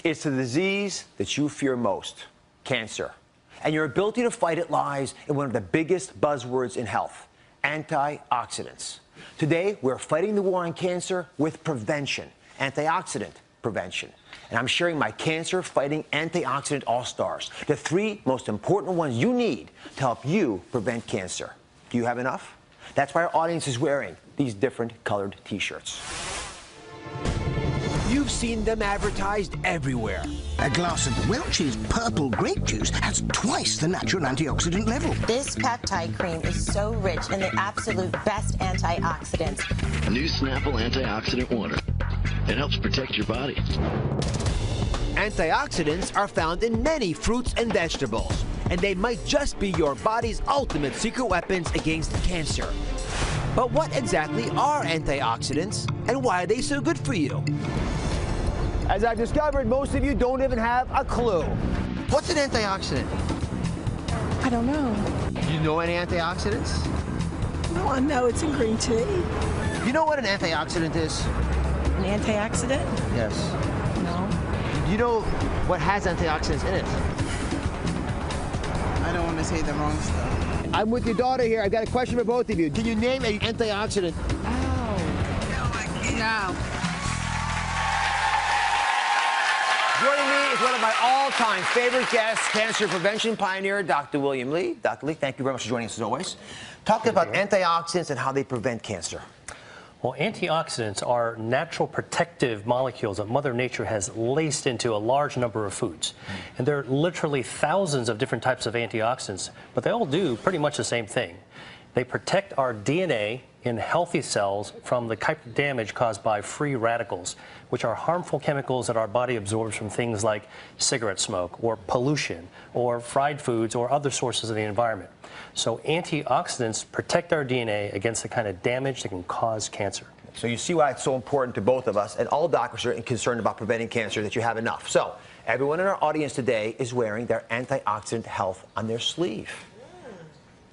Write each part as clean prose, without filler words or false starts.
It's the disease that you fear most, cancer. And your ability to fight it lies in one of the biggest buzzwords in health, antioxidants. Today, we're fighting the war on cancer with prevention, antioxidant prevention. And I'm sharing my cancer-fighting antioxidant all-stars, the 3 most important ones you need to help you prevent cancer. Do you have enough? That's why our audience is wearing these different colored T-shirts. You've seen them advertised everywhere. A glass of Welch's purple grape juice has twice the natural antioxidant level. This peptide cream is so rich in the absolute best antioxidants. New Snapple Antioxidant Water. It helps protect your body. Antioxidants are found in many fruits and vegetables, and they might just be your body's ultimate secret weapons against cancer. But what exactly are antioxidants, and why are they so good for you? As I've discovered, most of you don't even have a clue. What's an antioxidant? I don't know. You know any antioxidants? Well, I know it's in green tea. You know what an antioxidant is? An antioxidant? Yes. No. You know what has antioxidants in it? I don't want to say the wrong stuff. I'm with your daughter here. I've got a question for both of you. Can you name an antioxidant? Oh. No. Joining me is one of my all-time favorite guests, cancer prevention pioneer, Dr. William Lee. Dr. Lee, thank you very much for joining us as always. Talking about antioxidants and how they prevent cancer. Well, antioxidants are natural protective molecules that Mother Nature has laced into a large number of foods. And there are literally thousands of different types of antioxidants, but they all do pretty much the same thing. They protect our DNA in healthy cells from the type of damage caused by free radicals, which are harmful chemicals that our body absorbs from things like cigarette smoke or pollution or fried foods or other sources of the environment. So antioxidants protect our DNA against the kind of damage that can cause cancer. So you see why it's so important to both of us, and all doctors are concerned about preventing cancer, that you have enough. So everyone in our audience today is wearing their antioxidant health on their sleeve.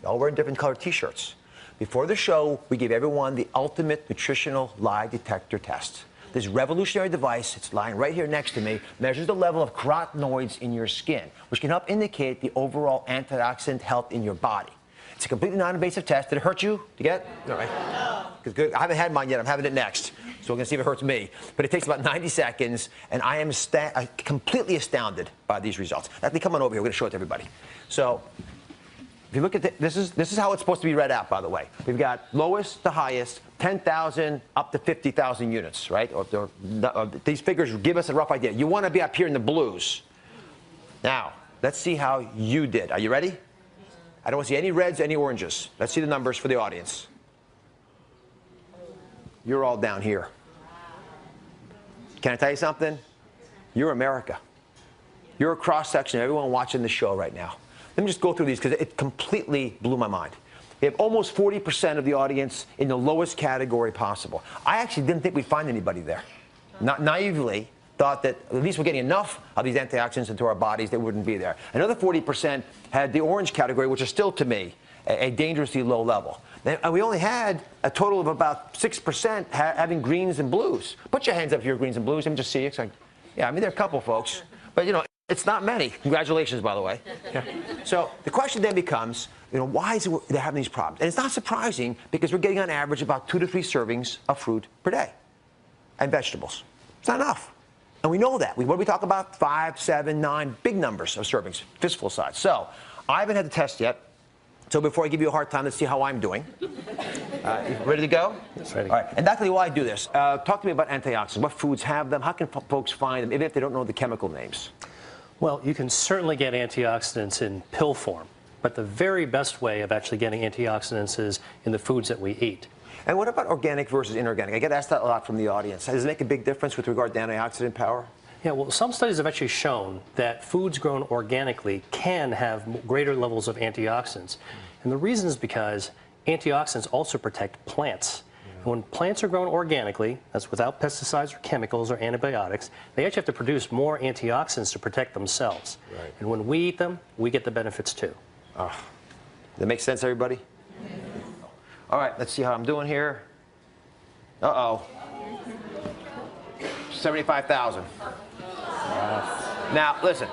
They're all wearing different colored T-shirts. Before the show, we gave everyone the ultimate nutritional lie detector test. This revolutionary device, it's lying right here next to me, measures the level of carotenoids in your skin, which can help indicate the overall antioxidant health in your body. It's a completely non-invasive test. Did it hurt you to get? No, right? No. Good. I haven't had mine yet. I'm having it next. So we're going to see if it hurts me. But it takes about 90 seconds, and I am completely astounded by these results. Actually, come on over here. We're going to show it to everybody. So if you look at this is how it's supposed to be read out, by the way. We've got lowest to highest, 10,000 up to 50,000 units, right? These figures give us a rough idea. You want to be up here in the blues. Now, let's see how you did. Are you ready? I don't want to see any reds, any oranges. Let's see the numbers for the audience. You're all down here. Can I tell you something? You're America. You're a cross-section of everyone watching the show right now. Let me just go through these because it completely blew my mind. We have almost 40% of the audience in the lowest category possible. I actually didn't think we'd find anybody there. Not naively thought that at least we're getting enough of these antioxidants into our bodies that wouldn't be there. Another 40% had the orange category, which is still, to me, a dangerously low level. And we only had a total of about 6% having greens and blues. Put your hands up if you're greens and blues. Let me just see you. Yeah, I mean, there are a couple folks. But, you know, it's not many. Congratulations, by the way. Yeah. So the question then becomes, you know, why is it they're having these problems? And it's not surprising because we're getting on average about 2 to 3 servings of fruit per day and vegetables. It's not enough. And we know that. What do we talk about? 5, 7, 9, big numbers of servings, fistful size. So I haven't had the test yet. So before I give you a hard time, let's see how I'm doing. You ready to go? Yes, ready. All right. And Dr. Lee, while I do this, talk to me about antioxidants. What foods have them? How can folks find them, even if they don't know the chemical names? Well, you can certainly get antioxidants in pill form, but the very best way of actually getting antioxidants is in the foods that we eat. And what about organic versus inorganic? I get asked that a lot from the audience. Does it make a big difference with regard to antioxidant power? Yeah, well, some studies have actually shown that foods grown organically can have greater levels of antioxidants. And the reason is because antioxidants also protect plants. And when plants are grown organically, that's without pesticides or chemicals or antibiotics, they actually have to produce more antioxidants to protect themselves. Right. And when we eat them, we get the benefits too. Does that make sense, everybody? Yeah. All right, let's see how I'm doing here. Uh-oh. 75,000. Now, listen. No.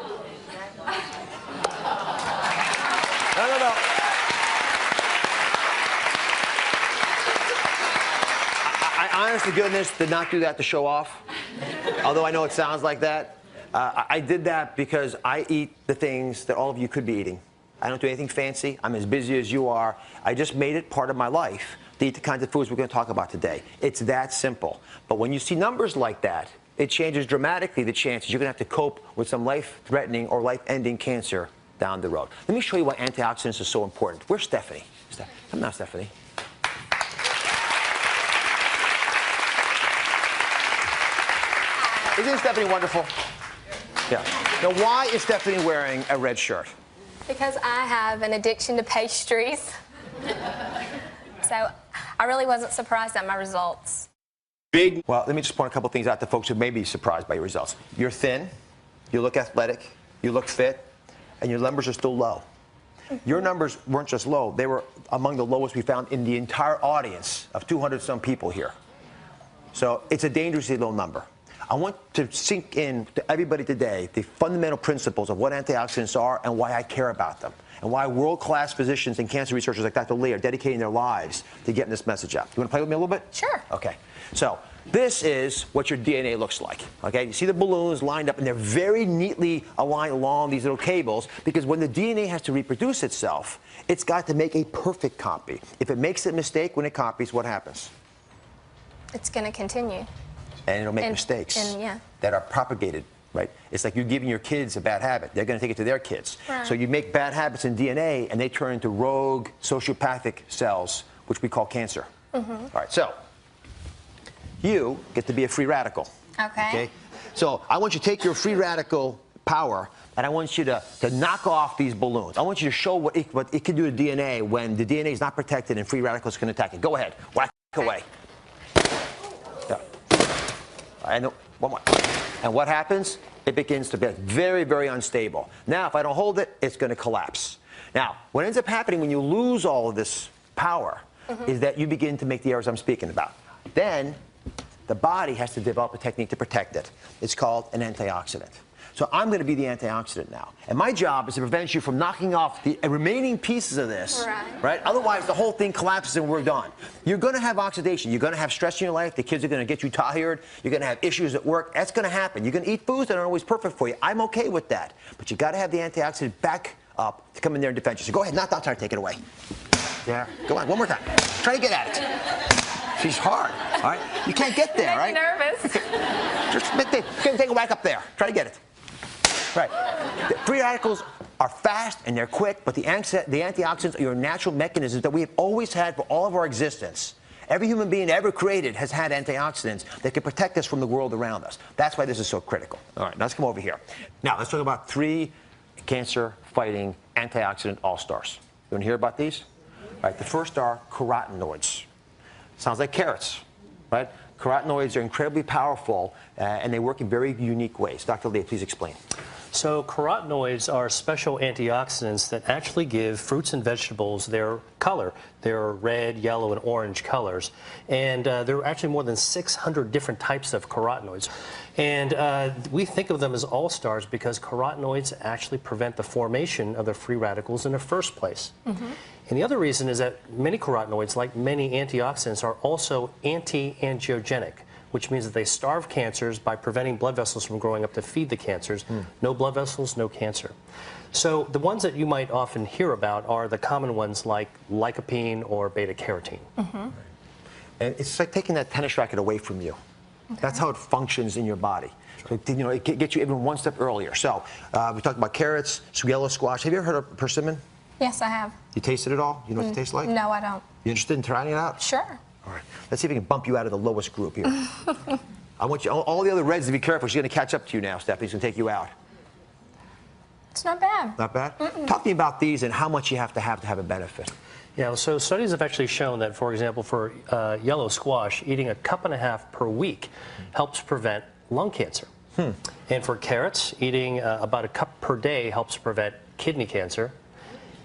I honest to goodness did not do that to show off, although I know it sounds like that. I did that because I eat the things that all of you could be eating. I don't do anything fancy. I'm as busy as you are. I just made it part of my life to eat the kinds of foods we're going to talk about today. It's that simple. But when you see numbers like that, it changes dramatically the chances you're going to have to cope with some life-threatening or life-ending cancer down the road. Let me show you why antioxidants are so important. Where's Stephanie? Come now, Stephanie. Isn't Stephanie wonderful? Yeah. Now, why is Stephanie wearing a red shirt? Because I have an addiction to pastries. So I really wasn't surprised at my results. Well, let me just point a couple things out to folks who may be surprised by your results. You're thin, you look athletic, you look fit, and your numbers are still low. Your numbers weren't just low, they were among the lowest we found in the entire audience of 200-some people here. So it's a dangerously low number. I want to sink in to everybody today the fundamental principles of what antioxidants are and why I care about them, and why world-class physicians and cancer researchers like Dr. Lee are dedicating their lives to getting this message out. You want to play with me a little bit? Sure. Okay. So this is what your DNA looks like. Okay. You see the balloons lined up, and they're very neatly aligned along these little cables, because when the DNA has to reproduce itself, it's got to make a perfect copy. If it makes a mistake when it copies, what happens? It's going to continue. And it'll make mistakes yeah. that are propagated, right? It's like you're giving your kids a bad habit. They're going to take it to their kids. Right. So you make bad habits in DNA, and they turn into rogue sociopathic cells, which we call cancer. Mm-hmm. All right, so you get to be a free radical. Okay. So I want you to take your free radical power, and I want you to knock off these balloons. I want you to show what it can do to DNA when the DNA is not protected and free radicals can attack it. Go ahead. Whack away. Yeah. And one more. And what happens? It begins to be very, very unstable. Now, if I don't hold it, it's going to collapse. Now, what ends up happening when you lose all of this power is that you begin to make the errors I'm speaking about. Then the body has to develop a technique to protect it. It's called an antioxidant. So I'm going to be the antioxidant now. And my job is to prevent you from knocking off the remaining pieces of this. Right? Otherwise, the whole thing collapses and we're done. You're going to have oxidation. You're going to have stress in your life. The kids are going to get you tired. You're going to have issues at work. That's going to happen. You're going to eat foods that aren't always perfect for you. I'm okay with that. But you got to have the antioxidant back up to come in there and defend you. So go ahead. Not try to take it away. Yeah. Go on. One more time. Try to get at it. She's hard. All right? You can't get there, right? I'm nervous. Just take it back up there. Try to get it. Right. The free radicals are fast and they're quick, but the antioxidants are your natural mechanisms that we have always had for all of our existence. Every human being ever created has had antioxidants that can protect us from the world around us. That's why this is so critical. All right, now let's come over here. Now, let's talk about 3 cancer-fighting antioxidant all-stars. You want to hear about these? All right, the first are carotenoids. Sounds like carrots, right? Carotenoids are incredibly powerful, and they work in very unique ways. Dr. Lee, please explain. So carotenoids are special antioxidants that actually give fruits and vegetables their color, their red, yellow, and orange colors. And there are actually more than 600 different types of carotenoids. And we think of them as all-stars because carotenoids actually prevent the formation of the free radicals in the first place. Mm-hmm. And the other reason is that many carotenoids, like many antioxidants, are also anti-angiogenic, which means that they starve cancers by preventing blood vessels from growing up to feed the cancers. No blood vessels, no cancer. So the ones that you might often hear about are the common ones like lycopene or beta-carotene. Mm-hmm. And it's like taking that tennis racket away from you. Okay. That's how it functions in your body. So, it gets you even one step earlier. So we talked about carrots, yellow squash. Have you ever heard of persimmon? Yes, I have. You tasted it all? You know what it tastes like? No, I don't. You interested in trying it out? Sure. All right. Let's see if we can bump you out of the lowest group here. I want you, all the other reds to be careful. She's going to catch up to you now, Stephanie. She's going to take you out. It's not bad. Not bad? Talk to me about these and how much you have to have a benefit. Yeah, so studies have actually shown that, for example, for yellow squash, eating a cup and a half per week helps prevent lung cancer. And for carrots, eating about a cup per day helps prevent kidney cancer.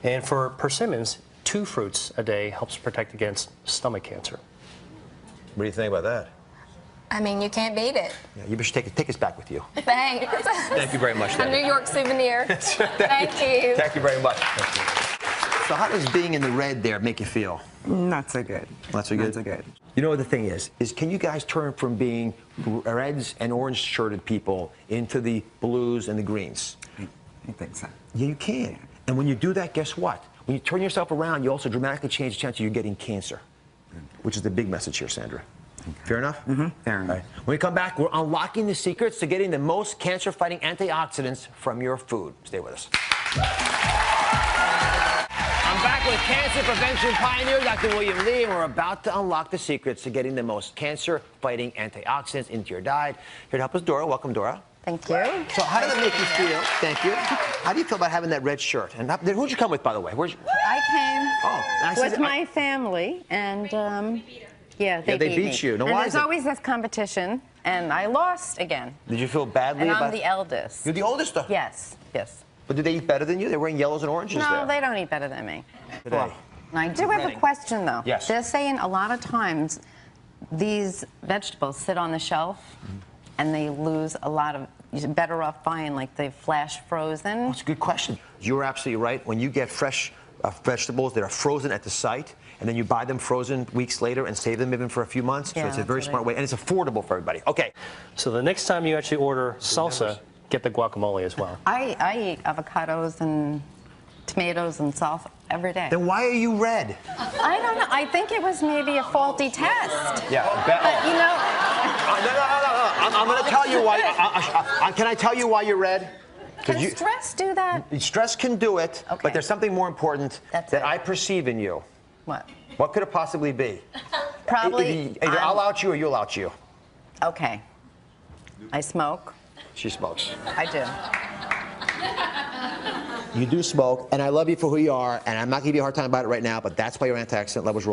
And for persimmons, 2 fruits a day helps protect against stomach cancer. What do you think about that? I mean, you can't beat it. Yeah, you should take us back with you. Thanks. Thank you very much, A Debbie. New York souvenir. Thank you. Thank you very much. So how does being in the red there make you feel? Not so good. Not so good? Not so good. You know what the thing is can you guys turn from being reds and orange shirted people into the blues and the greens? I think so. Yeah, you can. And when you do that, guess what? When you turn yourself around, you also dramatically change the chance of you getting cancer, which is the big message here, Sandra. Fair enough? Mm-hmm. Fair enough. Right. When we come back, we're unlocking the secrets to getting the most cancer-fighting antioxidants from your food. Stay with us. I'm back with cancer prevention pioneer, Dr. William Lee, and we're about to unlock the secrets to getting the most cancer-fighting antioxidants into your diet. Here to help us, Dora. Welcome, Dora. Thank you. So how does it make you feel? Thank you. How do you feel about having that red shirt? And who'd you come with, by the way? I I came see with that- my family, and yeah, they beat beat you. Now, and why there's is it? always this competition, and I lost again. Did you feel badly And about I'm the eldest. You're the oldest, though? Yes, yes. But did they eat better than you? They're wearing yellows and oranges No, there. they don't eat better than me. Today. And I do have a question, though. Yes. They're saying a lot of times these vegetables sit on the shelf, and they lose a lot of. You're better off buying like the flash frozen. That's a good question. You're absolutely right. When you get fresh vegetables that are frozen at the site, and then you buy them frozen weeks later and save them even for a few months, so Yeah, it's a that's very what I smart way, and it's affordable for everybody. Okay. So the next time you actually order salsa, get the guacamole as well. I eat avocados and tomatoes and salsa every day. Then why are you red? I don't know. I think it was maybe a faulty test. Yeah. But, you know, No. I'm going to tell you why. Can I tell you why you're red? can stress do that? Stress can do it, Okay. but there's something more important That's that it. I perceive in you. What? What could it possibly be? Probably. Either I'll out you or you'll out you. Okay. I smoke. She smokes. I do. You do smoke, and I love you for who you are, and I'm not giving you a hard time about it right now, but that's why your antioxidant levels are